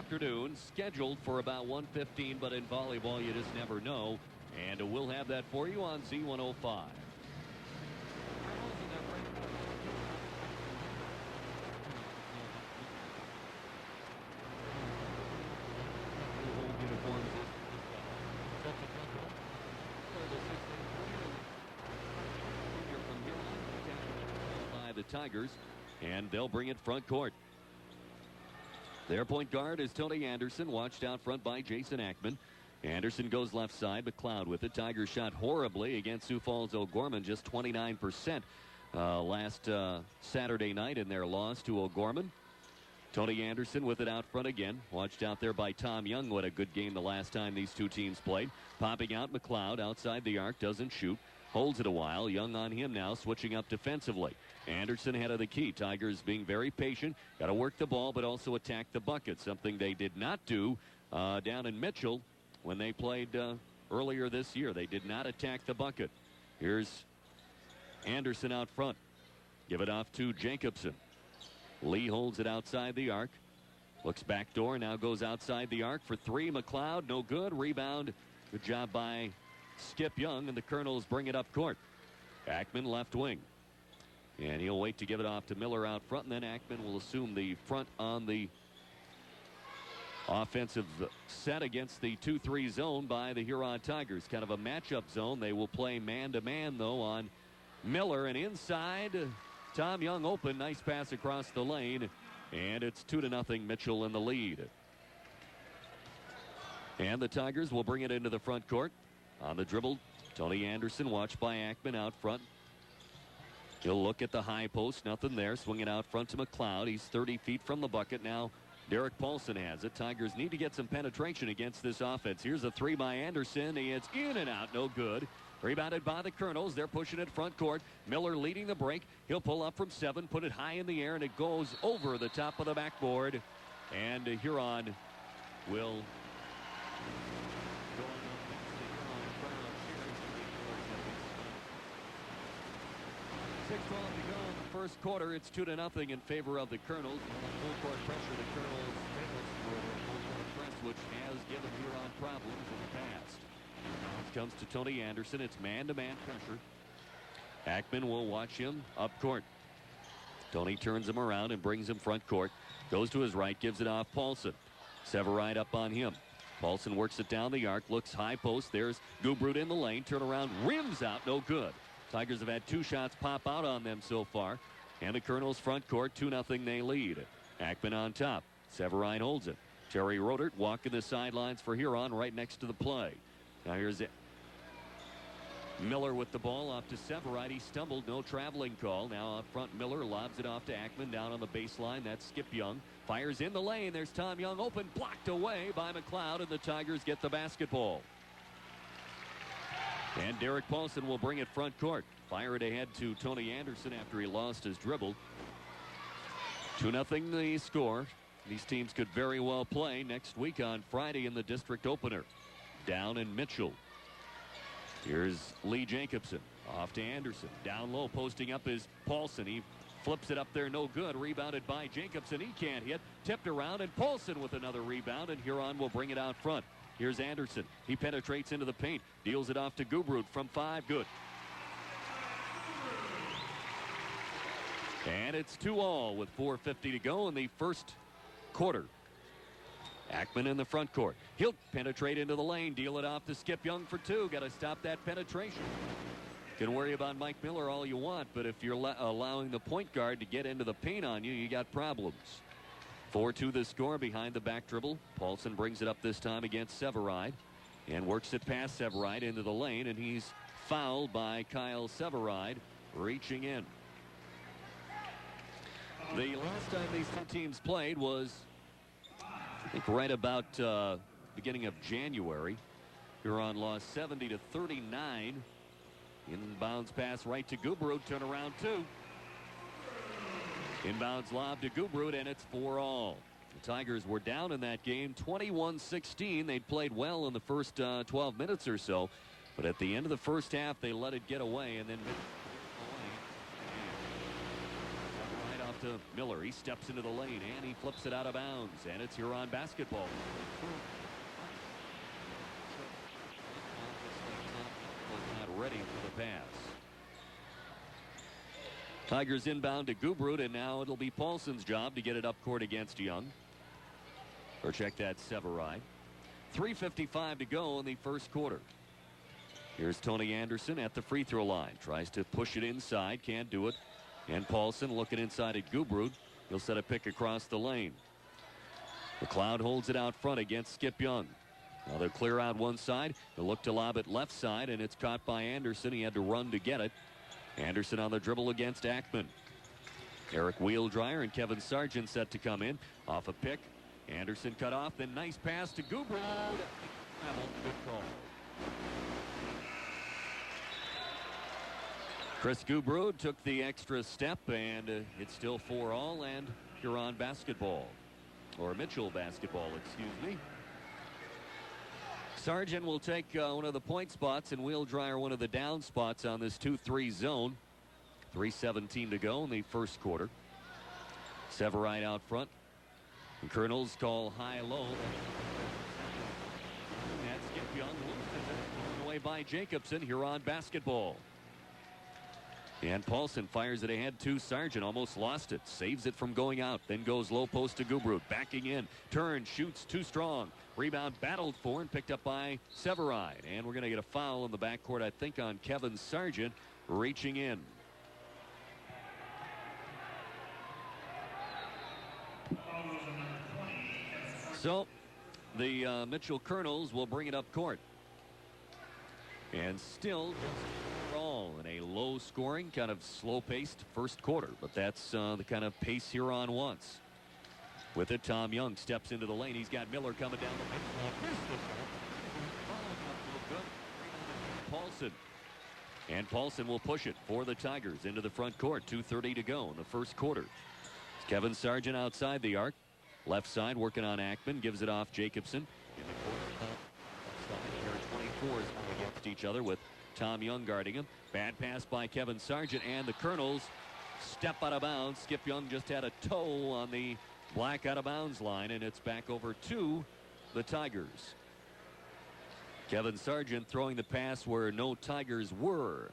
afternoon, scheduled for about 1:15, but in volleyball you just never know. And we'll have that for you on Z105. By the Tigers, and they'll bring it front court. Their point guard is Tony Anderson, watched out front by Jason Ackman. Anderson goes left side, McLeod with it. Tigers shot horribly against Sioux Falls O'Gorman, just 29% last Saturday night in their loss to O'Gorman. Tony Anderson with it out front again. Watched out there by Tom Young. What a good game the last time these two teams played. Popping out McLeod outside the arc, doesn't shoot. Holds it a while. Young on him now, switching up defensively. Anderson head of the key. Tigers being very patient. Got to work the ball, but also attack the bucket. Something they did not do down in Mitchell when they played earlier this year. They did not attack the bucket. Here's Anderson out front. Give it off to Jacobson. Lee holds it outside the arc. Looks back door. Now goes outside the arc for three. McLeod, no good. Rebound. Good job by Skip Young, and the Colonels bring it up court. Ackman left wing. And he'll wait to give it off to Miller out front, and then Ackman will assume the front on the offensive set against the 2-3 zone by the Huron Tigers. Kind of a matchup zone. They will play man-to-man, though, on Miller. And inside, Tom Young open. Nice pass across the lane. And it's 2-0 Mitchell in the lead. And the Tigers will bring it into the front court. On the dribble, Tony Anderson, watched by Ackman out front. He'll look at the high post. Nothing there. Swing it out front to McLeod. He's 30 feet from the bucket. Now Derek Paulson has it. Tigers need to get some penetration against this offense. Here's a three by Anderson. It's in and out. No good. Rebounded by the Colonels. They're pushing it front court. Miller leading the break. He'll pull up from 7. Put it high in the air, and it goes over the top of the backboard. And Huron will go on. 6:12 to go in the first quarter. It's 2-0 in favor of the Colonels. Full court pressure. The Colonels famous for their full court press, which has given Huron problems in the past. It comes to Tony Anderson. It's man-to-man pressure. Ackman will watch him up court. Tony turns him around and brings him front court. Goes to his right, gives it off Paulson. Severide up on him. Paulson works it down the arc, looks high post. There's Gubrud in the lane. Turn around, rims out, no good. Tigers have had 2 shots pop out on them so far. And the Colonels front court, 2-0 they lead. Ackman on top. Severide holds it. Terry Rodert walking the sidelines for Huron right next to the play. Now here's it. Miller with the ball off to Severide. He stumbled, no traveling call. Now up front, Miller lobs it off to Ackman down on the baseline. That's Skip Young. Fires in the lane. There's Tom Young open, blocked away by McLeod, and the Tigers get the basketball. And Derek Paulson will bring it front court. Fire it ahead to Tony Anderson after he lost his dribble. 2-0 the score. These teams could very well play next week on Friday in the district opener down in Mitchell. Here's Lee Jacobson off to Anderson. Down low, posting up is Paulson. He flips it up there, no good. Rebounded by Jacobson. He can't hit. Tipped around, and Paulson with another rebound, and Huron will bring it out front. Here's Anderson. He penetrates into the paint. Deals it off to Gubrud from 5. Good. And it's 2-all with 4:50 to go in the first quarter. Ackman in the front court. He'll penetrate into the lane. Deal it off to Skip Young for 2. Got to stop that penetration. Can worry about Mike Miller all you want, but if you're allowing the point guard to get into the paint on you, you got problems. 4-2 the score behind the back dribble. Paulson brings it up this time against Severide and works it past Severide into the lane, and he's fouled by Kyle Severide reaching in. The last time these two teams played was, I think, right about beginning of January. Huron lost 70-39. Inbounds pass right to Gubrud. Turn around 2. Inbounds lob to Gubrud, and it's 4-all. The Tigers were down in that game 21-16. They'd played well in the first 12 minutes or so, but at the end of the first half they let it get away, and then right off to Miller. He steps into the lane, and he flips it out of bounds. And it's Huron basketball. Not ready for the pass. Tigers inbound to Gubrud, and now it'll be Paulson's job to get it up court against Young. Or check that, Severide. 3:55 to go in the first quarter. Here's Tony Anderson at the free throw line. Tries to push it inside. Can't do it. And Paulson looking inside at Gubrud. He'll set a pick across the lane. McLeod holds it out front against Skip Young. Now they'll clear out one side. They'll look to lob it left side, and it's caught by Anderson. He had to run to get it. Anderson on the dribble against Ackman. Eric Wheeldryer and Kevin Sargent set to come in. Off a pick. Anderson cut off. Then nice pass to Gubrud. Good call. Chris Gubrud took the extra step, and it's still 4-all and Huron basketball. Or Mitchell basketball, excuse me. Sargent will take one of the point spots, and Wheeldryer one of the down spots on this 2-3 zone. 3:17 to go in the first quarter. Severide out front. And Colonels call high-low. That's Skip Young. Thrown away by Jacobson. Huron basketball. And Paulson fires it ahead to Sargent. Almost lost it. Saves it from going out. Then goes low post to Gubrud. Backing in. Turn. Shoots. Too strong. Rebound battled for and picked up by Severide. And we're going to get a foul in the backcourt, I think, on Kevin Sargent. Reaching in. So the Mitchell Colonels will bring it up court. And still just all in a low scoring, kind of slow paced first quarter. But that's the kind of pace Huron wants. With it, Tom Young steps into the lane. He's got Miller coming down the lane. Paulson. And Paulson will push it for the Tigers into the front court. 2:30 to go in the first quarter. It's Kevin Sargent outside the arc. Left side working on Ackman. Gives it off Jacobson. In the corner. Left side. 24s against each other with Tom Young guarding him. Bad pass by Kevin Sargent, and the Colonels step out of bounds. Skip Young just had a toe on the black out of bounds line, and it's back over to the Tigers. Kevin Sargent throwing the pass where no Tigers were.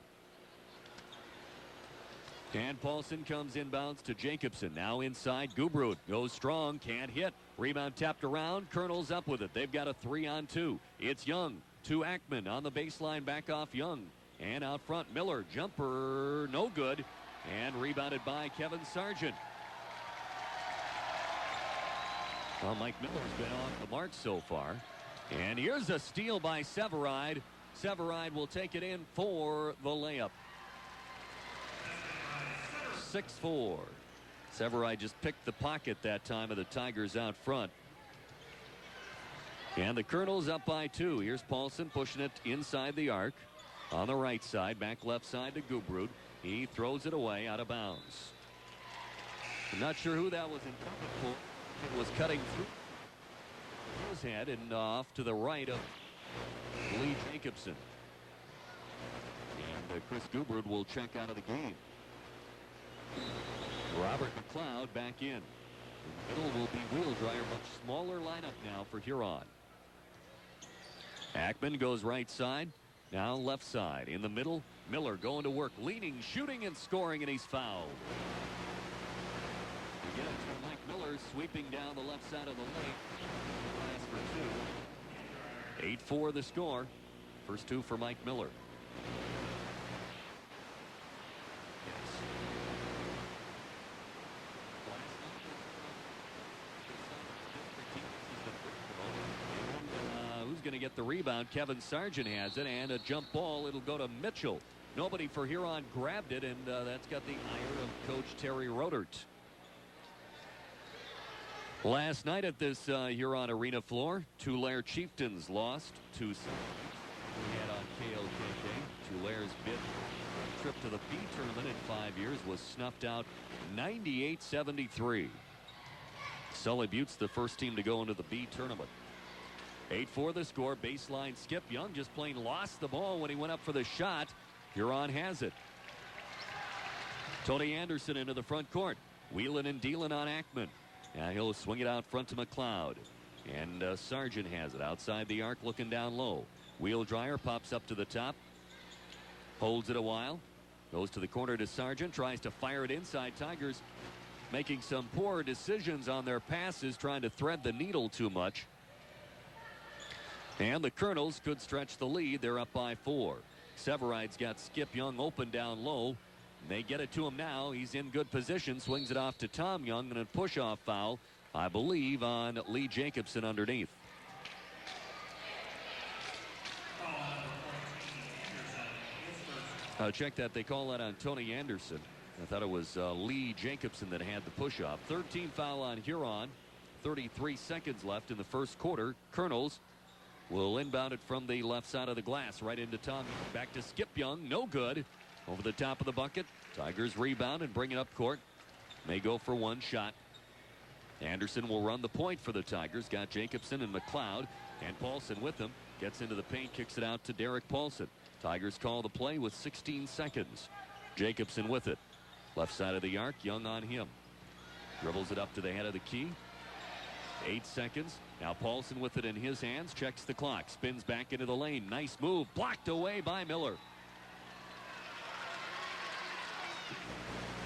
And Paulson comes inbounds to Jacobson. Now inside, Gubrud goes strong, can't hit. Rebound tapped around. Colonels up with it. They've got a 3-on-2. It's Young to Ackman on the baseline, back off Young. And out front, Miller, jumper, no good. And rebounded by Kevin Sargent. Well, Mike Miller's been off the mark so far. And here's a steal by Severide. Severide will take it in for the layup. 6-4. Severide just picked the pocket that time of the Tigers out front. And the Colonels up by 2. Here's Paulson pushing it inside the arc. On the right side, back left side to Gubrud. He throws it away out of bounds. I'm not sure who that was intended for. It was cutting through his head and off to the right of Lee Jacobson. And Chris Gubrud will check out of the game. Robert McLeod back in. The middle will be Wheeldryer. Much smaller lineup now for Huron. Ackman goes right side. Now left side. In the middle, Miller going to work. Leaning, shooting, and scoring, and he's fouled. Again, Mike Miller sweeping down the left side of the lane. Pass for 2. 8-4 the score. First 2 for Mike Miller. Who's going to get the rebound? Kevin Sargent has it, and a jump ball. It'll go to Mitchell. Nobody for Huron grabbed it, and that's got the ire of Coach Terry Rodert. Last night at this Huron Arena floor, Tulare Chieftains lost to we had on KLKK. Tulare's bid trip to the B tournament in 5 years was snuffed out 98-73. Sully Butte's the first team to go into the B tournament. 8-4 the score. Baseline Skip Young just plain lost the ball when he went up for the shot. Huron has it. Tony Anderson into the front court. Wheeling and dealing on Ackman. Now he'll swing it out front to McLeod. And Sargent has it outside the arc, looking down low. Wheel dryer pops up to the top. Holds it a while. Goes to the corner to Sargent. Tries to fire it inside. Tigers making some poor decisions on their passes, trying to thread the needle too much. And the Colonels could stretch the lead. They're up by 4. Severide's got Skip Young open down low. They get it to him now. He's in good position. Swings it off to Tom Young, and a push-off foul, I believe, on Lee Jacobson underneath. Check that. They call that on Tony Anderson. I thought it was Lee Jacobson that had the push-off. 13 foul on Huron. 33 seconds left in the first quarter. Colonels will inbound it from the left side of the glass right into Tom. Back to Skip Young. No good. Over the top of the bucket. Tigers rebound and bring it up court. May go for one shot. Anderson will run the point for the Tigers. Got Jacobson and McLeod. And Paulson with him. Gets into the paint. Kicks it out to Derek Paulson. Tigers call the play with 16 seconds. Jacobson with it. Left side of the arc. Young on him. Dribbles it up to the head of the key. 8 seconds. Now Paulson with it in his hands. Checks the clock. Spins back into the lane. Nice move. Blocked away by Miller.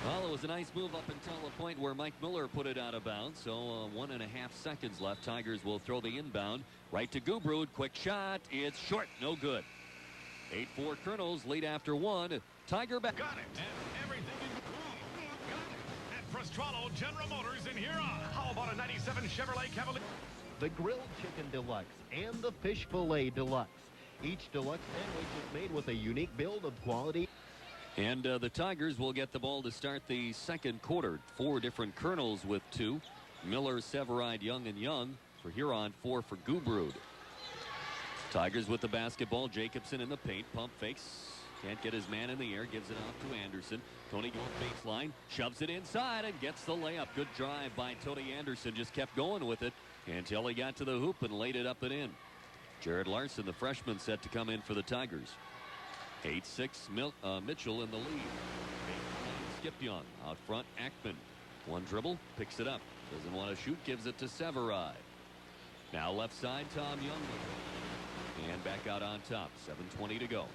Well, it was a nice move up until the point where Mike Miller put it out of bounds. So 1.5 seconds left. Tigers will throw the inbound right to Gubrud. Quick shot. It's short. No good. 8-4 Colonels lead after one. Tiger back. Got it. And everything in at Prostrollo General Motors in Huron. How about a 97 Chevrolet Cavalier? The grilled chicken deluxe and the fish fillet deluxe. Each deluxe sandwich is made with a unique build of quality. And the Tigers will get the ball to start the second quarter. 4 different Colonels with 2. Miller, Severide, Young, and Young. For Huron, 4 for Gubrud. Tigers with the basketball. Jacobson in the paint. Pump fakes. Can't get his man in the air. Gives it off to Anderson. Tony goes baseline. Shoves it inside and gets the layup. Good drive by Tony Anderson. Just kept going with it until he got to the hoop and laid it up and in. Jared Larson, the freshman, set to come in for the Tigers. 8-6 Mitchell in the lead. Skip Young out front. Ackman. One dribble. Picks it up. Doesn't want to shoot. Gives it to Severide. Now left side. Tom Young with it. And back out on top. 7:20 to go.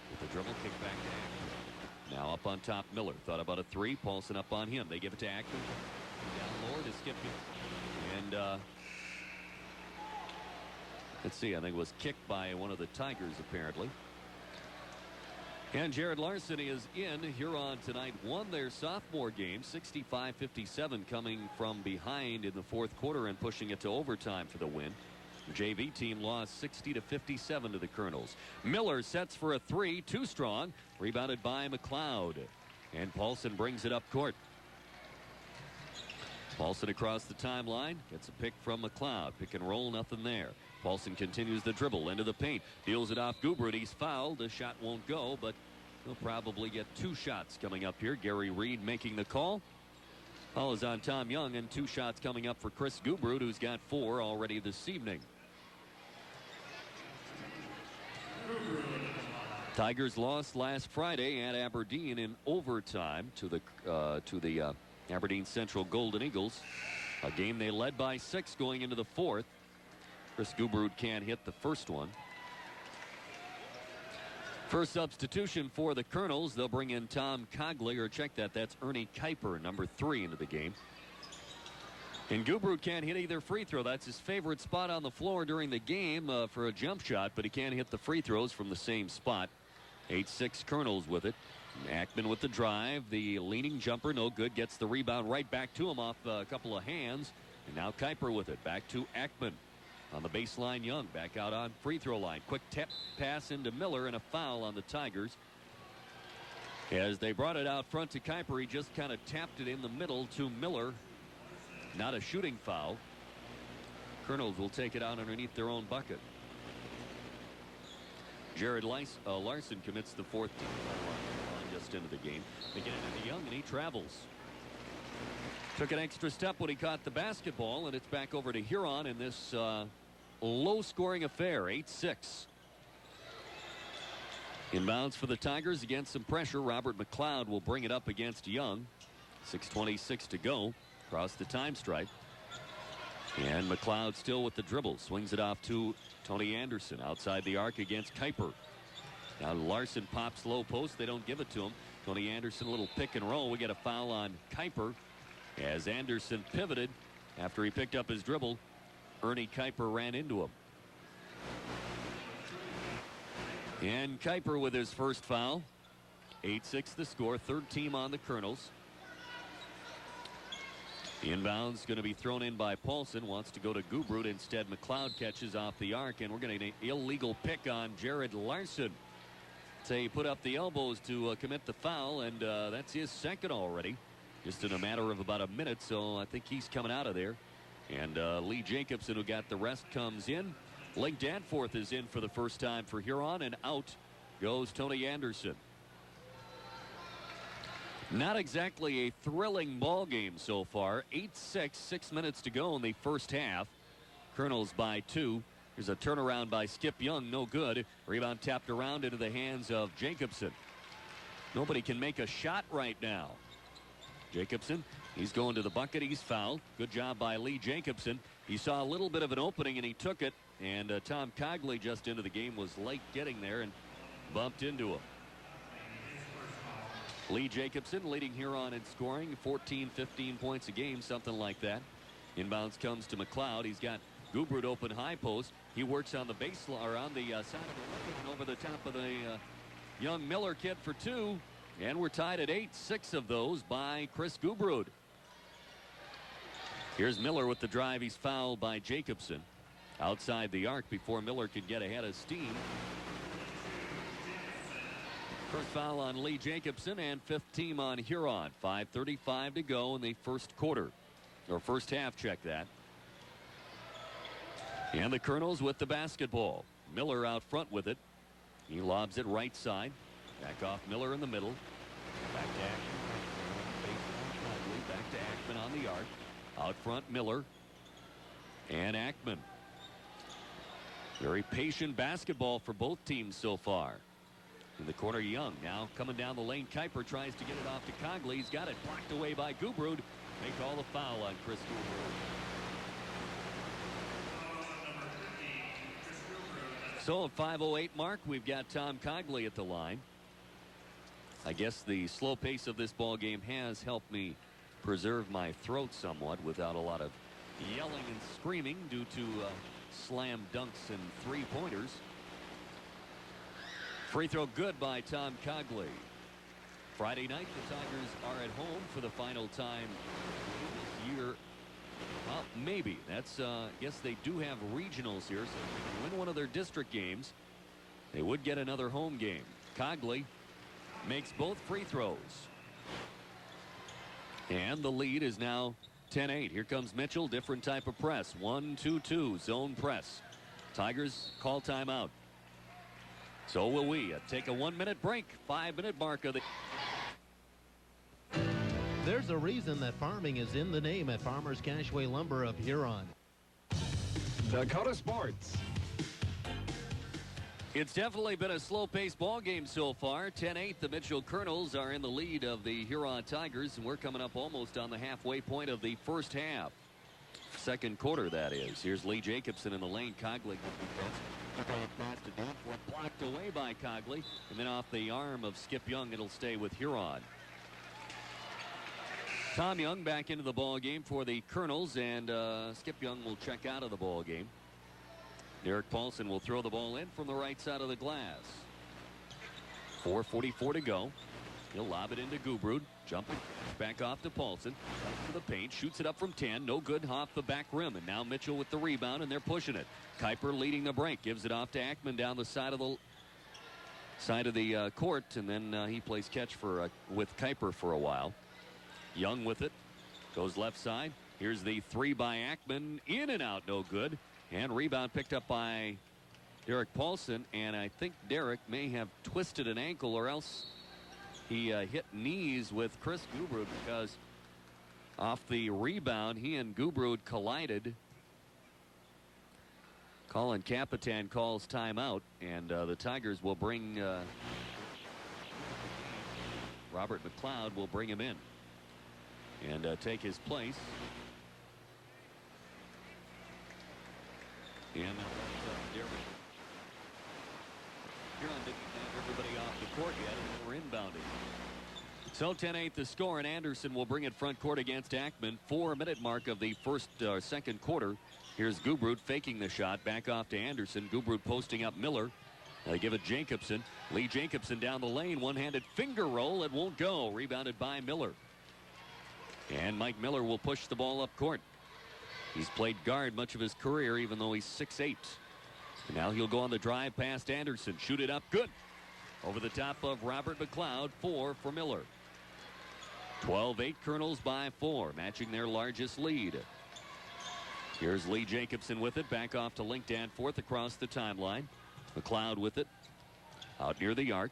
With the dribble, kick back to Ackman. Now up on top, Miller. Thought about a 3. Paulson up on him. They give it to Ackman. Down lower to Skip Young. And let's see. I think it was kicked by one of the Tigers apparently. And Jared Larson is in. Huron tonight won their sophomore game 65-57, coming from behind in the fourth quarter and pushing it to overtime for the win. The JV team lost 60-57 to the Colonels. Miller sets for a 3, too strong. Rebounded by McLeod. And Paulson brings it up court. Paulson across the timeline. Gets a pick from McLeod. Pick and roll, nothing there. Paulson continues the dribble into the paint. Deals it off Gubrud. He's fouled. The shot won't go, but he'll probably get 2 shots coming up here. Gary Reed making the call. Foul is on Tom Young, and 2 shots coming up for Chris Gubrud, who's got 4 already this evening. Tigers lost last Friday at Aberdeen in overtime to the Aberdeen Central Golden Eagles. A game they led by 6 going into the 4th. Chris Gubrud can't hit the first one. First substitution for the Colonels. They'll bring in Tom Cogley, or check that. That's Ernie Kuiper, number 3, into the game. And Gubrud can't hit either free throw. That's his favorite spot on the floor during the game for a jump shot, but he can't hit the free throws from the same spot. 8-6 Colonels with it. Ackman with the drive. The leaning jumper, no good. Gets the rebound right back to him off a couple of hands. And now Kuiper with it. Back to Ackman. On the baseline, Young back out on free throw line. Quick tap pass into Miller and a foul on the Tigers. As they brought it out front to Kuiper, he just kind of tapped it in the middle to Miller. Not a shooting foul. Colonels will take it out underneath their own bucket. Jared Larson commits the 4th just into the game. They get into Young, and he travels. Took an extra step when he caught the basketball, and it's back over to Huron in this low-scoring affair, 8-6. Inbounds for the Tigers against some pressure. Robert McLeod will bring it up against Young. 6:26 to go. Across the time stripe. And McLeod still with the dribble. Swings it off to Tony Anderson outside the arc against Kuiper. Now Larson pops low post. They don't give it to him. Tony Anderson, a little pick and roll. We get a foul on Kuiper as Anderson pivoted after he picked up his dribble. Ernie Kuiper ran into him. And Kuiper with his first foul. 8-6 the score. Third team on the Colonels. The inbound's going to be thrown in by Paulson. Wants to go to Gubrud. Instead, McLeod catches off the arc, and we're going to get an illegal pick on Jared Larson. So he put up the elbows to commit the foul, and that's his second already. Just in a matter of about a minute, so I think he's coming out of there. And Lee Jacobson, who got the rest, comes in. Link Danforth is in for the first time for Huron, and out goes Tony Anderson. Not exactly a thrilling ball game so far. 8-6, 6 minutes to go in the first half. Colonels by 2. There's a turnaround by Skip Young, no good. Rebound tapped around into the hands of Jacobson. Nobody can make a shot right now. Jacobson, he's going to the bucket. He's fouled. Good job by Lee Jacobson. He saw a little bit of an opening and he took it. And Tom Cogley, just into the game, was late getting there and bumped into him. Lee Jacobson leading Huron in scoring, 14, 15 points a game, something like that. Inbounds comes to McLeod. He's got Gubrud open high post. He works on the baseline, or on the side of the rim and over the top of the young Miller kid for 2. And we're tied at 8, 6 of those by Chris Gubrud. Here's Miller with the drive. He's fouled by Jacobson outside the arc before Miller could get ahead of steam. First foul on Lee Jacobson, and fifth team on Huron. 5:35 to go in the first quarter, or first half, check that. And the Colonels with the basketball. Miller out front with it. He lobs it right side. Back off Miller in the middle. Back to Ackman. Back to Ackman on the arc. Out front Miller and Ackman. Very patient basketball for both teams so far. In the corner, Young now coming down the lane. Kuiper tries to get it off to Cogley. He's got it blocked away by Gubrud. They call the foul on Chris Gubrud. So at 5:08 mark, we've got Tom Cogley at the line. I guess the slow pace of this ball game has helped me preserve my throat somewhat without a lot of yelling and screaming due to slam dunks and three-pointers. Free throw good by Tom Cogley. Friday night, the Tigers are at home for the final time this year. Well, maybe. That's, I guess they do have regionals here, so if they can win one of their district games, they would get another home game. Cogley makes both free throws. And the lead is now 10-8. Here comes Mitchell. Different type of press. 1-2-2 zone press. Tigers call timeout. So will we. Take a 1-minute break. 5-minute mark of the. There's a reason that farming is in the name at Farmers Cashway Lumber of Huron. Dakota Sports. It's definitely been a slow-paced ball game so far. 10-8. The Mitchell Colonels are in the lead of the Huron Tigers, and we're coming up almost on the halfway point of the first half. Second quarter, that is. Here's Lee Jacobson in the lane. Cogley blocked away by Cogley, and then off the arm of Skip Young, it'll stay with Huron. Tom Young back into the ball game for the Colonels, and Skip Young will check out of the ball game. Derek Paulson will throw the ball in from the right side of the glass. 4:44 to go. He'll lob it into Gubrud. Jumping back off to Paulson. Up to the paint. Shoots it up from 10. No good off the back rim. And now Mitchell with the rebound, and they're pushing it. Kuiper leading the break. Gives it off to Ackman down the side of the court. And then he plays catch with Kuiper for a while. Young with it. Goes left side. Here's the three by Ackman. In and out. No good. And rebound picked up by Derek Paulson. And I think Derek may have twisted an ankle, or else he hit knees with Chris Gubrud, because off the rebound, he and Gubrud collided. Colin Capitan calls timeout, and the Tigers will bring Robert McLeod will bring him in. and take his place. And Huron didn't have everybody off the court yet, and we're inbounding. So 10-8 the score, and Anderson will bring it front court against Ackman. 4-minute mark of the second quarter. Here's Gubrud faking the shot. Back off to Anderson. Gubrud posting up Miller. They give it Jacobson. Lee Jacobson down the lane. One-handed finger roll. It won't go. Rebounded by Miller. And Mike Miller will push the ball up court. He's played guard much of his career, even though he's 6'8". And now he'll go on the drive past Anderson. Shoot it up. Good. Over the top of Robert McLeod. 4 for Miller. 12-8 Colonels by 4, matching their largest lead. Here's Lee Jacobson with it. Back off to Link Danforth across the timeline. McLeod with it. Out near the arc.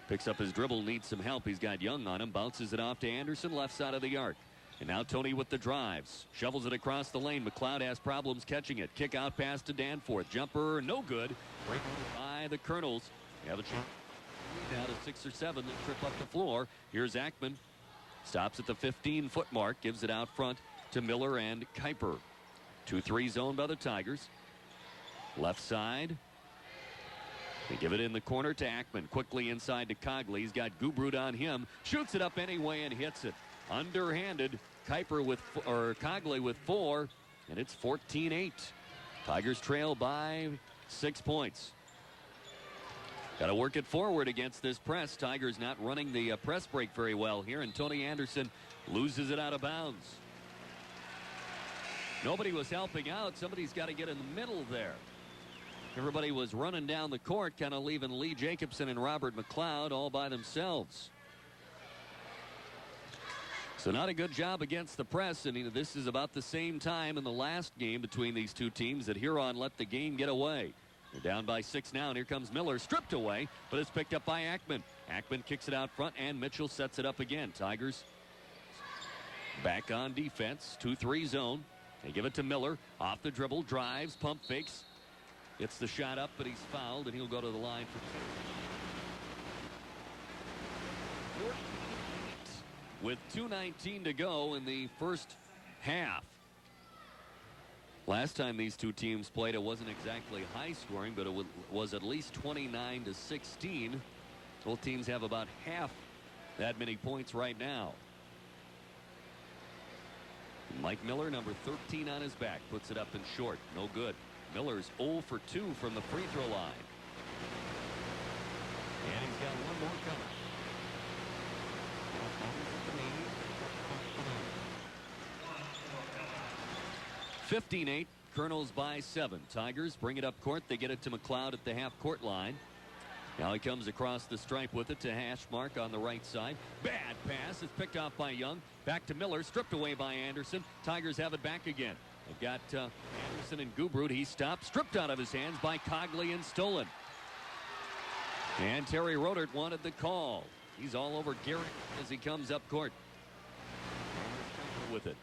Picks up his dribble. Needs some help. He's got Young on him. Bounces it off to Anderson. Left side of the arc. And now Tony with the drives. Shovels it across the lane. McLeod has problems catching it. Kick out pass to Danforth. Jumper. No good. Break by the Colonels. They have a chance now to 6 or 7. Then trip up the floor. Here's Ackman. Stops at the 15-foot mark. Gives it out front to Miller and Kuiper. 2-3 zone by the Tigers. Left side. They give it in the corner to Ackman. Quickly inside to Cogley. He's got Gubrud on him. Shoots it up anyway and hits it. Underhanded. Cogley with 4. And it's 14-8. Tigers trail by 6 points. Got to work it forward against this press. Tigers not running the press break very well here. And Tony Anderson loses it out of bounds. Nobody was helping out. Somebody's got to get in the middle there. Everybody was running down the court, kind of leaving Lee Jacobson and Robert McLeod all by themselves. So not a good job against the press. And this is about the same time in the last game between these two teams that Huron let the game get away. They're down by 6 now, and here comes Miller. Stripped away, but it's picked up by Ackman. Ackman kicks it out front, and Mitchell sets it up again. Tigers back on defense. 2-3 zone. They give it to Miller. Off the dribble, drives, pump fakes. Gets the shot up, but he's fouled, and he'll go to the line for 4. With 2:19 to go in the first half. Last time these two teams played, it wasn't exactly high scoring, but it was at least 29-16. Both teams have about half that many points right now. Mike Miller, number 13 on his back, puts it up and short. No good. Miller's 0 for 2 from the free throw line. And he's got one more coming. 15-8, Colonels by 7. Tigers bring it up court. They get it to McLeod at the half-court line. Now he comes across the stripe with it to Hashmark on the right side. Bad pass. It's picked off by Young. Back to Miller. Stripped away by Anderson. Tigers have it back again. They've got Anderson and Gubrud. He stopped. Stripped out of his hands by Cogley and stolen. And Terry Rodert wanted the call. He's all over Garrett as he comes up court. With it.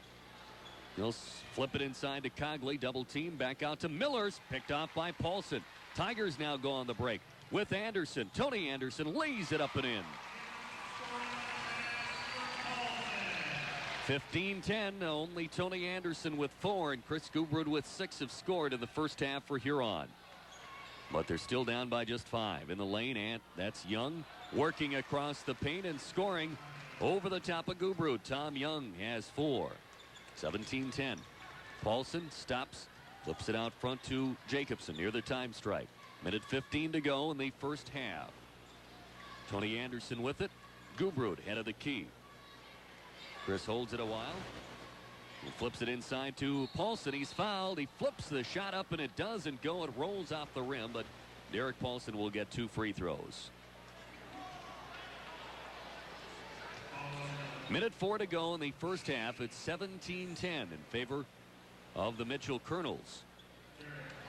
He'll flip it inside to Cogley. Double team. Back out to Miller's. Picked off by Paulson. Tigers now go on the break with Anderson. Tony Anderson lays it up and in. 15-10. Only Tony Anderson with 4 and Chris Gubrud with 6 have scored in the first half for Huron. But they're still down by just 5 in the lane, and that's Young working across the paint and scoring over the top of Gubrud. Tom Young has 4. 17-10. Paulson stops, flips it out front to Jacobson near the time stripe. Minute 15 to go in the first half. Tony Anderson with it. Gubrud head of the key. Chris holds it a while. He flips it inside to Paulson. He's fouled. He flips the shot up, and it doesn't go. It rolls off the rim, but Derek Paulson will get 2 free throws. Minute 4 to go in the first half. It's 17-10 in favor of the Mitchell Colonels.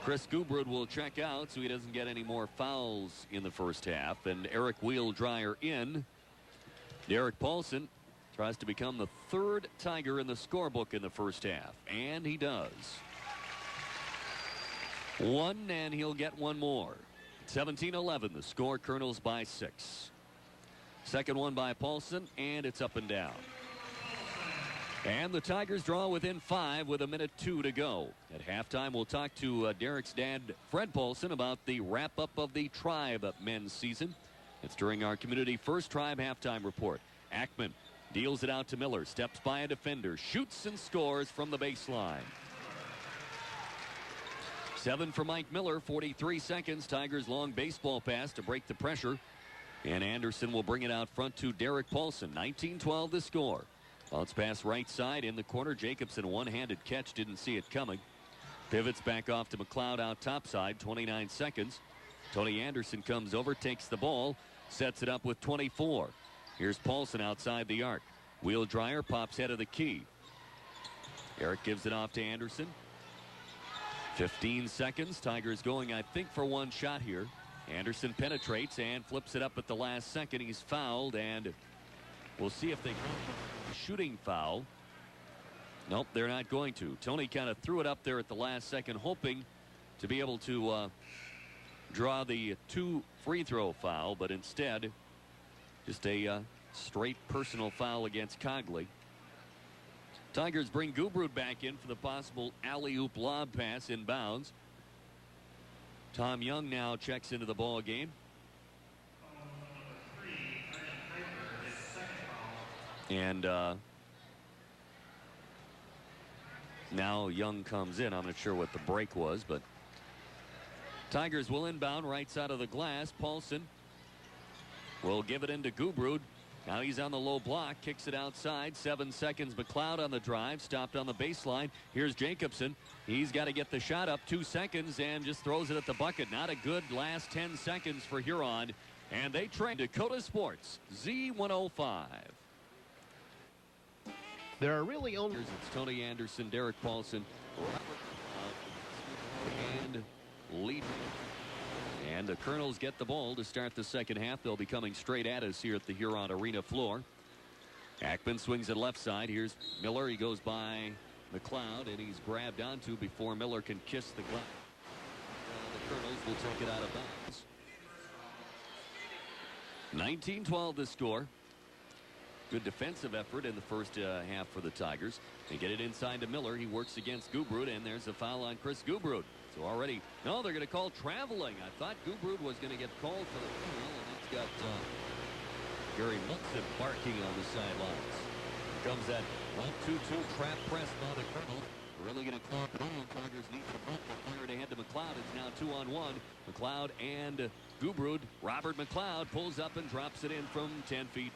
Chris Gubrud will check out so he doesn't get any more fouls in the first half. And Eric Wheel-Dryer in. Derek Paulson tries to become the 3rd Tiger in the scorebook in the first half. And he does. 1, and he'll get 1 more. 17-11, the score. Colonels by 6. Second one by Paulson, and it's up and down. And the Tigers draw within 5 with 1:02 to go. At halftime, we'll talk to Derek's dad, Fred Paulson, about the wrap-up of the Tribe men's season. It's during our Community First Tribe halftime report. Ackman deals it out to Miller, steps by a defender, shoots and scores from the baseline. 7 for Mike Miller, 43 seconds. Tigers' long baseball pass to break the pressure. And Anderson will bring it out front to Derek Paulson. 19-12 the score. Bounce pass right side in the corner. Jacobson one-handed catch, didn't see it coming. Pivots back off to McLeod out topside, 29 seconds. Tony Anderson comes over, takes the ball, sets it up with 24. Here's Paulson outside the arc. Wheel dryer pops head of the key. Eric gives it off to Anderson. 15 seconds. Tigers going, I think, for one shot here. Anderson penetrates and flips it up at the last second. He's fouled, and we'll see if they shooting foul. Nope, they're not going to. Tony kind of threw it up there at the last second, hoping to be able to draw the 2 free throw foul, but instead just a straight personal foul against Cogley. Tigers bring Gubrud back in for the possible alley-oop lob pass inbounds. Tom Young now checks into the ball game. And now Young comes in. I'm not sure what the break was, but Tigers will inbound right side of the glass. Paulson will give it into Gubrud. Now he's on the low block, kicks it outside. 7 seconds. McLeod on the drive, stopped on the baseline. Here's Jacobson. He's got to get the shot up. 2 seconds and just throws it at the bucket. Not a good last 10 seconds for Huron. And they train Dakota Sports Z105. There are really only... It's Tony Anderson, Derek Paulson, and Lee. And the Colonels get the ball to start the second half. They'll be coming straight at us here at the Huron Arena floor. Ackman swings it left side. Here's Miller. He goes by McLeod, and he's grabbed onto before Miller can kiss the glass. The Colonels will take it out of bounds. 19-12 the score. Good defensive effort in the first half for the Tigers. They get it inside to Miller. He works against Gubrud, and there's a foul on Chris Gubrud. So already, no, they're going to call traveling. I thought Gubrud was going to get called for the foul, and it's got Gary Munson barking on the sidelines. Here comes that 1-2-2 trap press by the Colonels. Really going to clock it on. Tigers need to bump the player ahead to McLeod. It's now 2-on-1. McLeod and Gubrud. Robert McLeod pulls up and drops it in from 10 feet.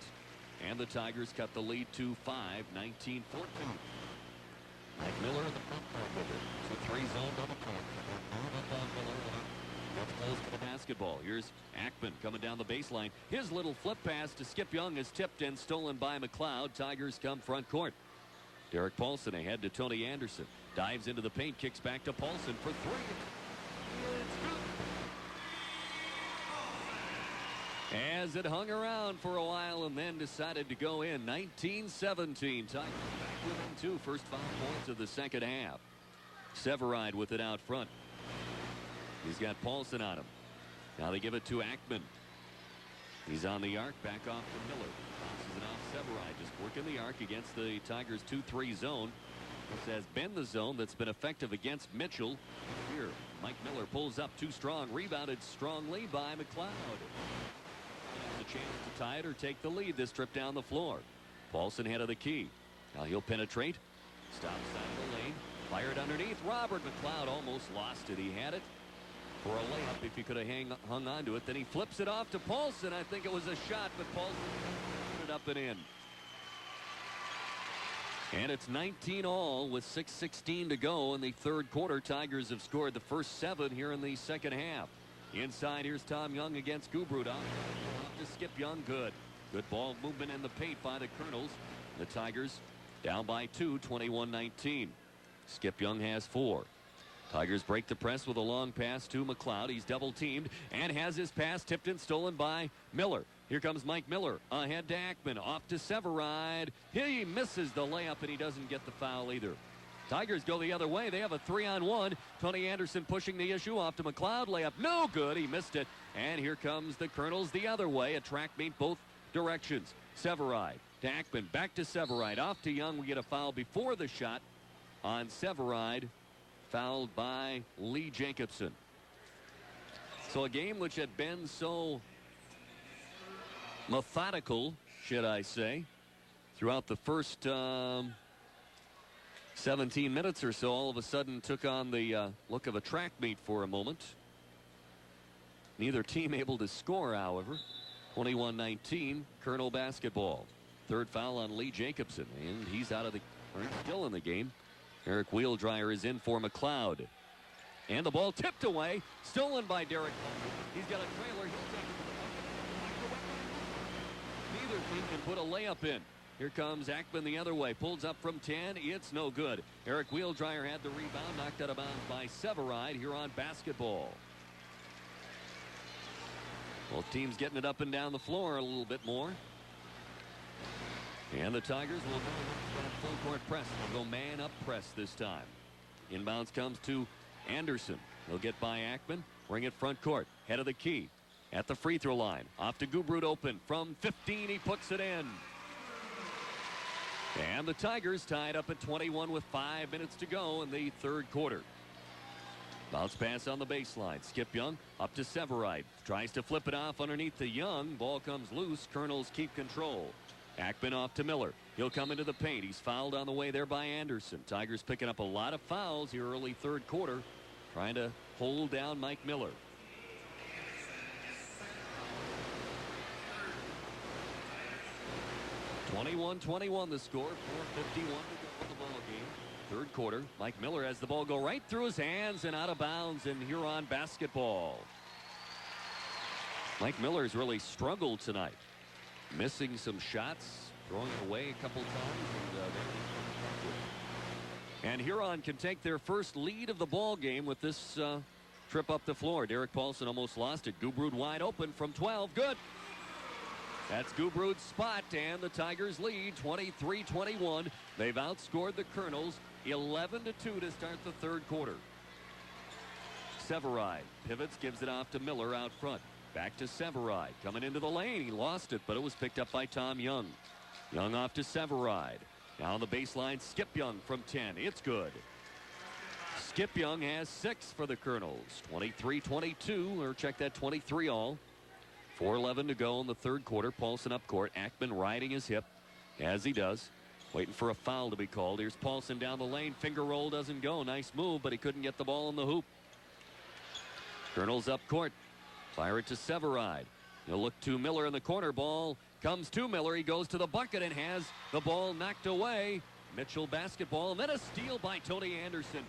And the Tigers cut the lead to 5, 19-14. Mike Miller in the front court with it. So 3 zoned on the court. Close to the basketball. Here's Ackman coming down the baseline. His little flip pass to Skip Young is tipped and stolen by McLeod. Tigers come front court. Derek Paulson ahead to Tony Anderson. Dives into the paint, kicks back to Paulson for 3. It's good. As it hung around for a while and then decided to go in. 19-17. Tigers back within 2. First 5 points of the second half. Severide with it out front. He's got Paulson on him. Now they give it to Ackman. He's on the arc. Back off to Miller. Bounces it off Severide. Just working the arc against the Tigers 2-3 zone. This has been the zone that's been effective against Mitchell. Here, Mike Miller pulls up too strong. Rebounded strongly by McLeod. A chance to tie it or take the lead this trip down the floor. Paulson head of the key. Now he'll penetrate. Stops out of the lane. Fired underneath. Robert McLeod almost lost it. He had it for a layup if he could have hung on to it. Then he flips it off to Paulson. I think it was a shot, but Paulson put it up and in. And it's 19 all with 6:16 to go in the third quarter. Tigers have scored the first 7 here in the second half. Inside, here's Tom Young against Gubrud. Off to Skip Young. Good ball movement in the paint by the Colonels. The Tigers down by 2, 21-19. Skip Young has 4. Tigers break the press with a long pass to McLeod. He's double teamed and has his pass tipped and stolen by Miller. Here comes Mike Miller ahead to Ackman. Off to Severide. He misses the layup and he doesn't get the foul either. Tigers go the other way. They have a 3-on-1. Tony Anderson pushing the issue off to McLeod. Layup no good. He missed it. And here comes the Colonels the other way. A track meet both directions. Severide to Ackman. Back to Severide. Off to Young. We get a foul before the shot on Severide. Fouled by Lee Jacobson. So a game which had been so methodical, should I say, throughout the first 17 minutes or so, all of a sudden took on the look of a track meet for a moment. Neither team able to score, however. 21-19, Colonel basketball. Third foul on Lee Jacobson, and he's out of the, or he's still in the game. Eric Wheeldryer is in for McLeod. And the ball tipped away, stolen by Derek. He's got a trailer. He'll take it. Neither team can put a layup in. Here comes Ackman the other way. Pulls up from 10. It's no good. Eric Wheeldryer had the rebound. Knocked out of bounds by Severide. Huron basketball. Both teams getting it up and down the floor a little bit more. And the Tigers will go full court press. They'll go man up press this time. Inbounds comes to Anderson. He'll get by Ackman. Bring it front court. Head of the key. At the free throw line. Off to Gubrud open. From 15, he puts it in. And the Tigers tied up at 21 with 5 minutes to go in the third quarter. Bounce pass on the baseline. Skip Young up to Severide. Tries to flip it off underneath the Young. Ball comes loose. Colonels keep control. Ackman off to Miller. He'll come into the paint. He's fouled on the way there by Anderson. Tigers picking up a lot of fouls here early third quarter. Trying to hold down Mike Miller. (21-21) the score. 4:51 to go in the ball game. Third quarter. Mike Miller has the ball go right through his hands and out of bounds in Huron basketball. Mike Miller's really struggled tonight. Missing some shots, throwing it away a couple times. And Huron can take their first lead of the ball game with this trip up the floor. Derek Paulson almost lost it. Gubrud wide open from 12. Good. That's Gubrud's spot, and the Tigers lead 23-21. They've outscored the Colonels 11-2 to start the third quarter. Severide pivots, gives it off to Miller out front. Back to Severide. Coming into the lane. He lost it, but it was picked up by Tom Young. Young off to Severide. Now on the baseline, Skip Young from 10. It's good. Skip Young has 6 for the Colonels. 23-22, or check that 23 all. 4:11 to go in the third quarter. Paulson up court. Ackman riding his hip, as he does. Waiting for a foul to be called. Here's Paulson down the lane. Finger roll doesn't go. Nice move, but he couldn't get the ball in the hoop. Colonels up court. Fire it to Severide. He'll look to Miller in the corner. Ball comes to Miller. He goes to the bucket and has the ball knocked away. Mitchell basketball. And then a steal by Tony Anderson.